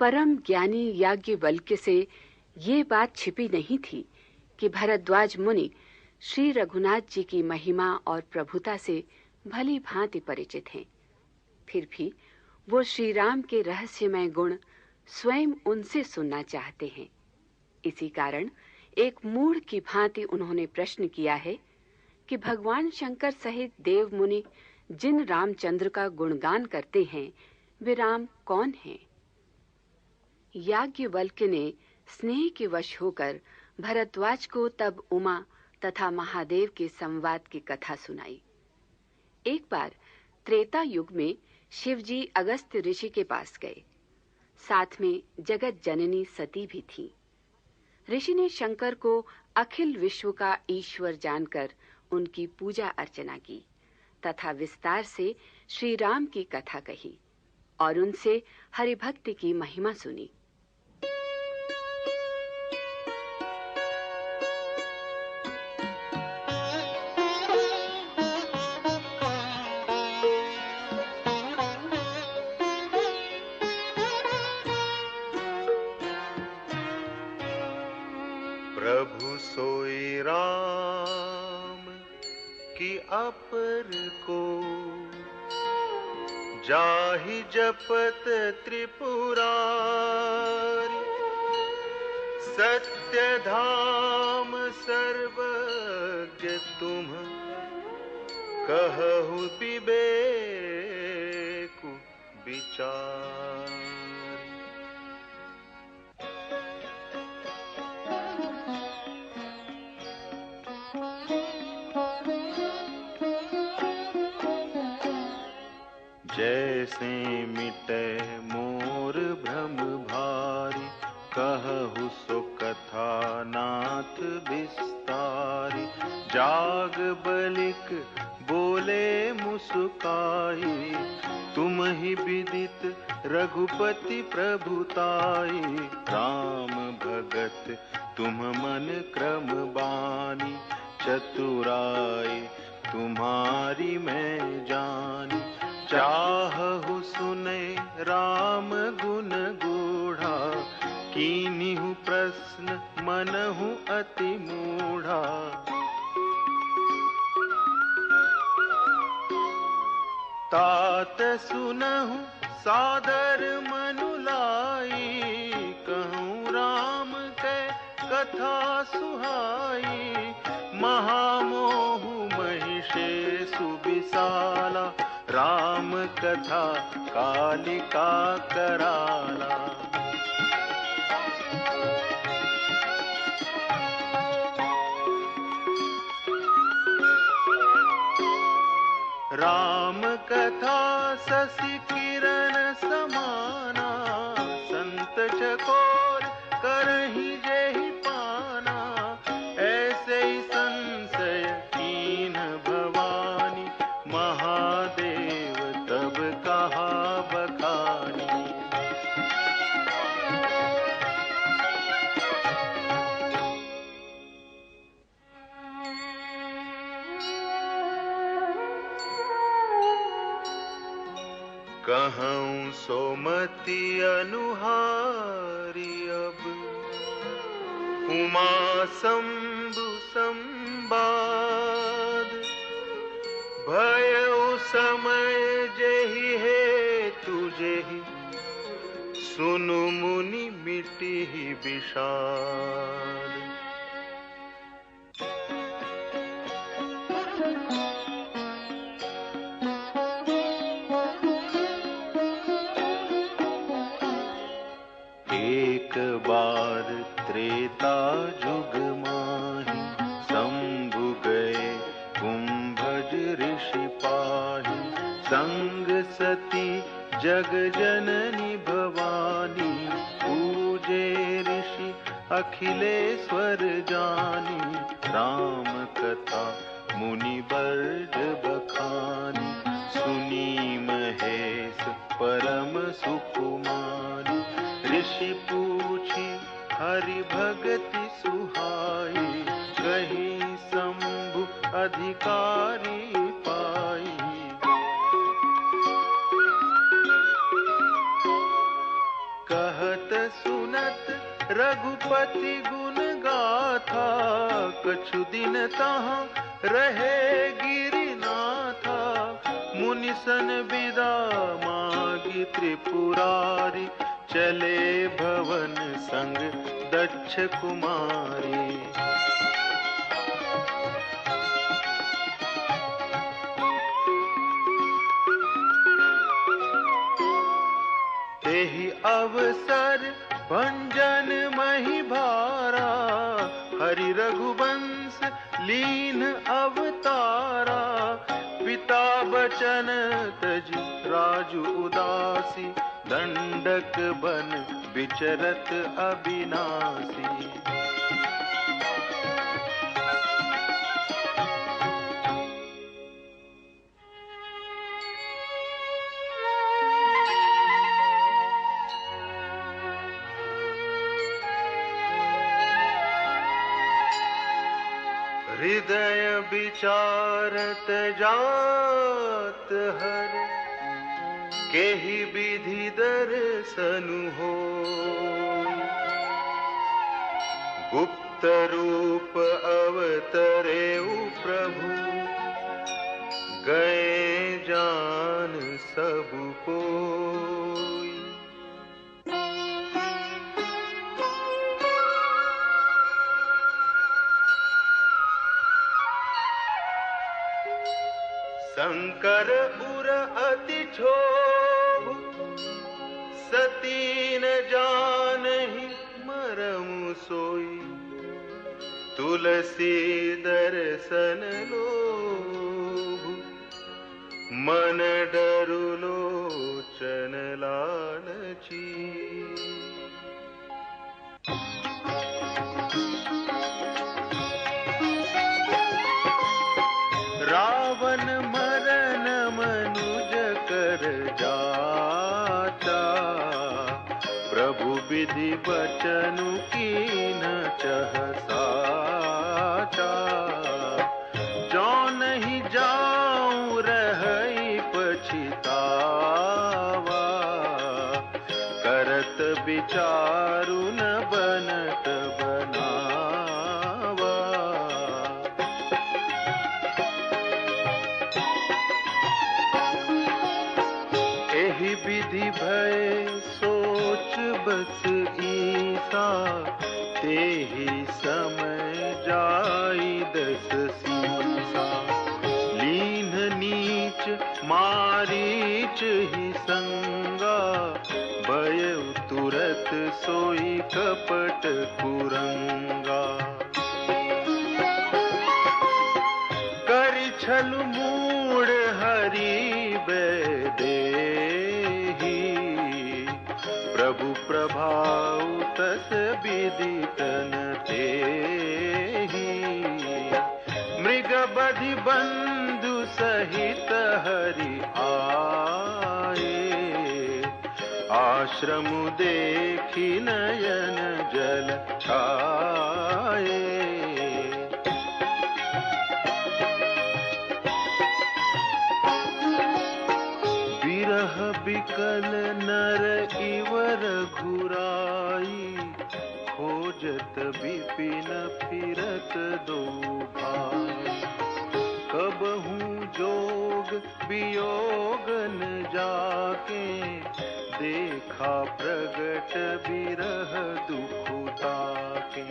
परम ज्ञानी याज्ञवल्क्य से ये बात छिपी नहीं थी कि भरद्वाज मुनि श्री रघुनाथ जी की महिमा और प्रभुता से भली भांति परिचित हैं। फिर भी वो श्री राम के रहस्यमय गुण स्वयं उनसे सुनना चाहते हैं। इसी कारण एक मूढ़ की भांति उन्होंने प्रश्न किया है कि भगवान शंकर सहित देव मुनि जिन रामचंद्र का गुणगान करते हैं वे राम कौन हैं? याज्ञवल्क्य ने स्नेह के वश होकर भरद्वाज को तब उमा तथा महादेव के संवाद की कथा सुनाई। एक बार त्रेता युग में शिवजी अगस्त्य ऋषि के पास गए। साथ में जगत जननी सती भी थी। ऋषि ने शंकर को अखिल विश्व का ईश्वर जानकर उनकी पूजा अर्चना की तथा विस्तार से श्री राम की कथा कही और उनसे हरिभक्ति की महिमा सुनी। प्रभु सोई राम की अपर को जाहि जपत त्रिपुरारी, सत्य धाम सर्वज्ञ तुम कहु विवेकु विचार। जैसे मिटे मोर भ्रम भारी, कहु सो कथा नाथ विस्तारी। जाग बलिक बोले मुस्काई, तुम ही विदित रघुपति प्रभुताई। राम भगत तुम मन क्रम बानी, चतुराई तुम्हारी मैं जानी। चाहु सुने राम गुण गूढ़ा, कीन्हु प्रश्न मनहु अति मूढ़ा। तात सुनहु सादर मनु लाई, कहूँ राम के कथा सुहाई। महामोहु महिषे सुविशाला, राम कथा कालिका कराला। राम कथा शशि किरण समाना, संत चकोर करहि जेहि पाना। ऐसे ही संशय कीन भवानी, महादेव तब कहा बखानी। कहूँ सोमति अनुहारी, अब उमा शंभु संवाद। भयउ समय जेहि हेतु जेहि, सुनु मुनि मिटिहि विषाद। एक बार त्रेता जुग माहि, शंभु गए कुंभज ऋषि पाहि। संग सती जग जननी भवानी, पूजे ऋषि अखिलेश्वर जानी। राम कथा मुनि वर्ज बखानी, सुनी महेश परम सुकुमारी। ऋषि पूछी हरि भगति सुहाई, कही शंभु अधिकारी पाई। कहत रघुपति गुण गाथा, कछु दिन तहाँ रहे गिरिनाथा। मुनिसन विदा मागी त्रिपुरारी, चले भवन संग दक्ष कुमारी। तेहि अवसर भंजन मही भारा, हरि रघुवंश लीन अवतारा। पिता बचन तजि राजु उदासी, दंडक बन विचरत अविनाशी। हृदय विचारत जात हर, केहि विधि दर्शनु हो। गुप्त रूप अवतरेउ प्रभु, गए जान सब कोई। शंकर उर अति क्षोभ, सती न जानहि मरमु सोई। तुलसी दर्शन लोभ, मन डरु लोचन लालची। रावण मरन मनुज कर जाता, प्रभु विधि बचनु कीन चह साचा। जो नहीं जाऊं रहई पछितावा, करत विचारु न बनत बनावा। एहि विधि भय सोच बस ईसा, तेहि समय जाई दस सीसा। लीन नीच मारीच ही संगा, भयउ तुरत सोई कपट कुरंगा। करि छल मूढ़ हरि देहि, प्रभु प्रभाव तस विदितन तेहि। मृग बधि बंधु सहित हरि आए, आश्रम देखि नयन जल छाए। विरह बिकल नर इवर घुराई, खोजत विपिन फिरत दो भाई। कबहू जोग वियोग न जाके, देखा प्रगट विरह दुख ताके।